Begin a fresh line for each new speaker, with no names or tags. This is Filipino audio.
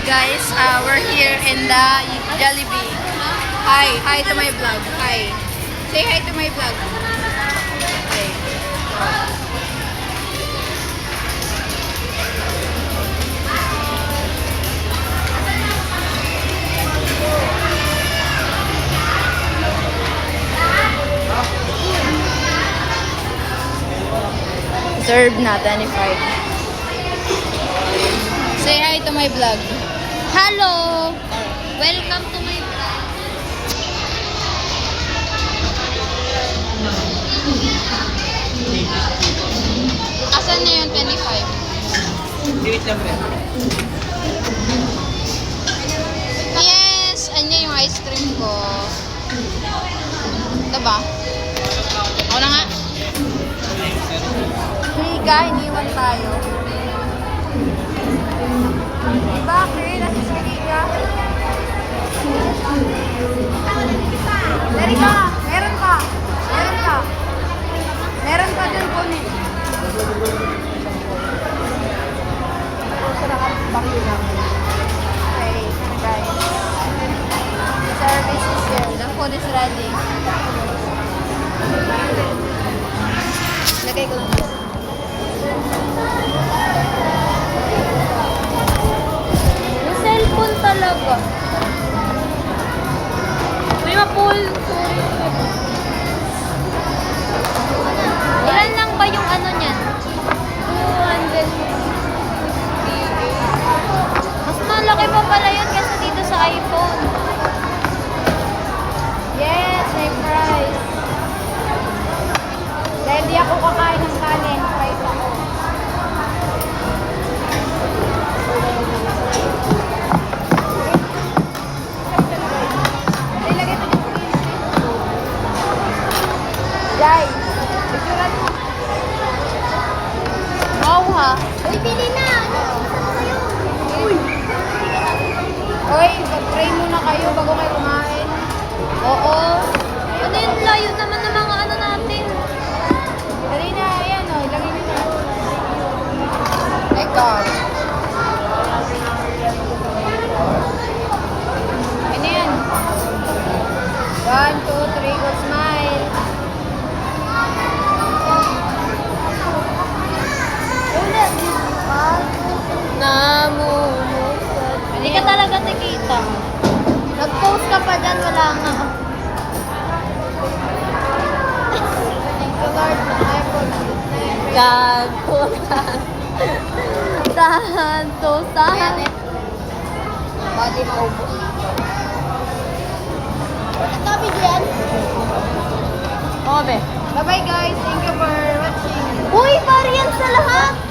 guys, we're here in the Jollibee. Hi to my vlog. Hi. Say hi to my vlog. Hi. Serve na 25. Say hi to my vlog. Hello! Welcome to my vlog. Asan na yun? 25.
Wait lang ba?
Yes! Andyan yung ice cream ko. Ito ba? Ako na nga. Higa, iniwan tayo. Bakit? Nasisili ka? Dari ka! Meron ka! Meron ka! Meron ka dun kunin. Okay, guys. Service is here. The food is ready. Lagay ko lang. Yung cellphone talaga. May ma-pull. Ilan lang ba yung ano niyan? 200. Mas malaki pa pala yun kaysa dito sa iPhone. Yes, may price. Dahil di ako kakain ng kanin, price ako. Jai, picturean mo. Wow ha. Uy, pili na. Uy. Uy, pag-pray muna kayo bago kayo kumain. Oo. Ano yung layo naman ng mga ano natin? Dali na, ayan o. Ilagay nyo na. My God. Ano yan? 1, 2, 3, go smile. Namumukat. Hindi ka talaga nakita. Nag-post ka pa dyan, wala nga. Thank you Lord, iPhone. Gago. Tahan to, tahan. Body maubos. Nagtabi dyan? Oo, be. Bye-bye guys. Thank you for watching. Uy, variant sa lahat.